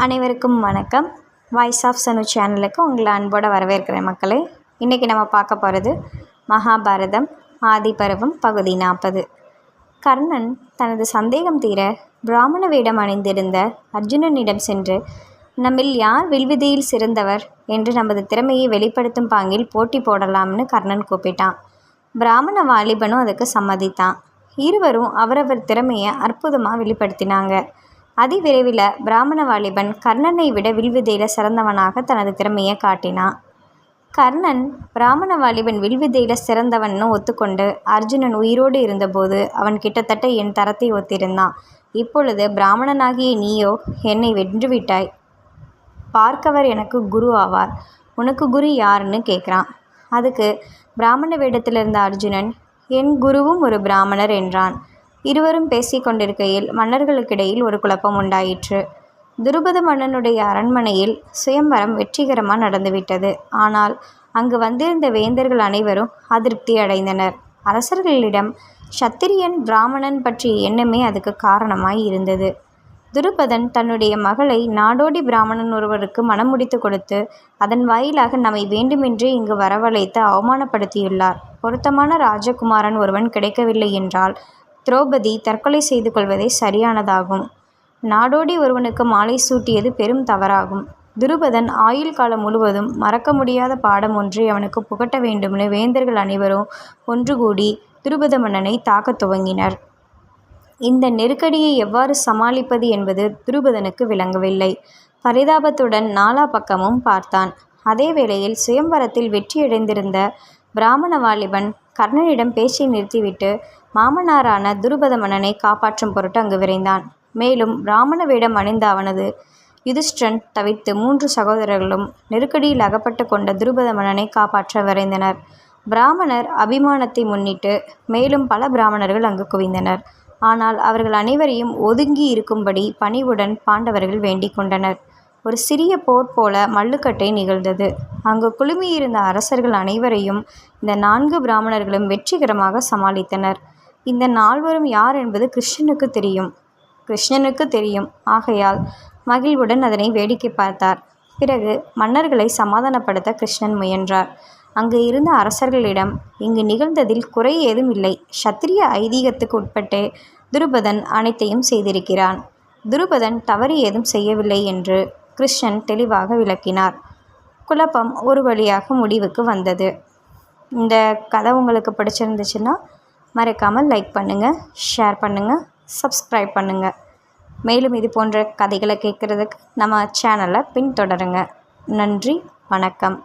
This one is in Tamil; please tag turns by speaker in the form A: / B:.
A: அனைவருக்கும் வணக்கம். வாய்ஸ் ஆஃப் சனு சேனலுக்கு உங்களை அன்போடு வரவேற்கிறேன் மக்களே. இன்றைக்கி நம்ம பார்க்க போகிறது மகாபாரதம் ஆதி பருவம் பகுதி 40. கர்ணன் தனது சந்தேகம் தீர பிராமண வேடம் அணிந்திருந்த அர்ஜுனனிடம் சென்று, நம்மில் யார் வில்வித்தையில் சிறந்தவர் என்று நமது திறமையை வெளிப்படுத்தும் பாங்கில் போட்டி போடலாம்னு கர்ணன் கூப்பிட்டான். பிராமண வாலிபனும் அதுக்கு சம்மதித்தான். இருவரும் அவரவர் திறமையை அற்புதமாக வெளிப்படுத்தினாங்க. அதிவிரைவில் பிராமண வாலிபன் கர்ணனை விட வில்வித்தையில் சிறந்தவனாக தனது திறமையை காட்டினான். கர்ணன் பிராமண வாலிபன் வில்வித்தையில் சிறந்தவன்னு ஒத்துக்கொண்டு அர்ஜுனன் உயிரோடு இருந்தபோது அவன் கிட்டத்தட்ட என் தரத்தை ஒத்திருந்தான். இப்பொழுது பிராமணனாகிய நீயோ என்னை வென்றுவிட்டாய். பார்க்கவர் எனக்கு குரு ஆவார். உனக்கு குரு யாருன்னு கேட்குறான். அதுக்கு பிராமண வேடத்தில் இருந்த அர்ஜுனன், என் குருவும் ஒரு பிராமணர் என்றான். இருவரும் பேசிக்கொண்டிருக்கையில் மன்னர்களுக்கிடையில் ஒரு குழப்பம் உண்டாயிற்று. துருபத மன்னனுடைய அரண்மனையில் சுயம்வரம் வெற்றிகரமாக நடந்துவிட்டது. ஆனால் அங்கு வந்திருந்த வேந்தர்கள் அனைவரும் அதிருப்தி அடைந்தனர். அரசர்களிடம் சத்திரியன் பிராமணன் பற்றிய எண்ணமே அதுக்கு காரணமாய் இருந்தது. துருபதன் தன்னுடைய மகளை நாடோடி பிராமணன் ஒருவருக்கு மனம் முடித்து கொடுத்து அதன் வாயிலாக நம்மை வேண்டுமென்றே இங்கு வரவழைத்து அவமானப்படுத்தியுள்ளார். பொருத்தமான ராஜகுமாரன் ஒருவன் கிடைக்கவில்லை என்றால் திரௌபதி தற்கொலை செய்து கொள்வதே சரியானதாகும். நாடோடி ஒருவனுக்கு மாலை சூட்டியது பெரும் தவறாகும். துருபதன் ஆயுள் காலம் முழுவதும் மறக்க முடியாத பாடம் ஒன்றை அவனுக்கு புகட்ட வேண்டும்னு வேந்தர்கள் அனைவரும் ஒன்று கூடி துருபத மன்னனை தாக்க துவங்கினர். இந்த நெருக்கடியை எவ்வாறு சமாளிப்பது என்பது துருபதனுக்கு விளங்கவில்லை. பரிதாபத்துடன் நாலா பக்கமும் பார்த்தான். அதே வேளையில் சுயம்வரத்தில் வெற்றியடைந்திருந்த பிராமண வாலிபன் கர்ணனிடம் பேச்சை நிறுத்திவிட்டு மாமனாரான துருபத மன்னனை காப்பாற்றும் பொருட்டு அங்கு விரைந்தான். மேலும் பிராமண வேடம் அணிந்த அவனது யுதிஷ்டிரன் தவிர்த்து 3 சகோதரர்களும் நெருக்கடியில் அகப்பட்டு கொண்ட துருபத மன்னனை காப்பாற்ற விரைந்தனர். பிராமணர் அபிமானத்தை முன்னிட்டு மேலும் பல பிராமணர்கள் அங்கு குவிந்தனர். ஆனால் அவர்கள் அனைவரையும் ஒதுங்கி இருக்கும்படி பணிவுடன் பாண்டவர்கள் வேண்டிக் கொண்டனர். ஒரு சிறிய போர் போல மல்லுக்கட்டை நிகழ்ந்தது. அங்கு குழுமியிருந்த அரசர்கள் அனைவரையும் இந்த 4 பிராமணர்களும் வெற்றிகரமாக சமாளித்தனர். இந்த 4வரும் யார் என்பது கிருஷ்ணனுக்கு தெரியும். ஆகையால் மகிழ்வுடன் அதனை வேடிக்கை பார்த்தார். பிறகு மன்னர்களை சமாதானப்படுத்த கிருஷ்ணன் முயன்றார். அங்கு இருந்த அரசர்களிடம், இங்கு நிகழ்ந்ததில் குறை ஏதும் இல்லை. சத்திரிய ஐதீகத்துக்கு உட்பட்டே துருபதன் அனைத்தையும் செய்திருக்கிறான். துருபதன் தவறு ஏதும் செய்யவில்லை என்று கிருஷ்ணன் தெளிவாக விளக்கினார். குழப்பம் ஒரு வழியாக முடிவுக்கு வந்தது. இந்த கதை உங்களுக்கு பிடிச்சிருந்துச்சுன்னா மறக்காமல் லைக் பண்ணுங்கள், ஷேர் பண்ணுங்கள், சப்ஸ்கிரைப் பண்ணுங்கள். மேலும் இது போன்ற கதைகளை கேட்குறதுக்கு நம்ம சேனலை பின்தொடருங்க. நன்றி, வணக்கம்.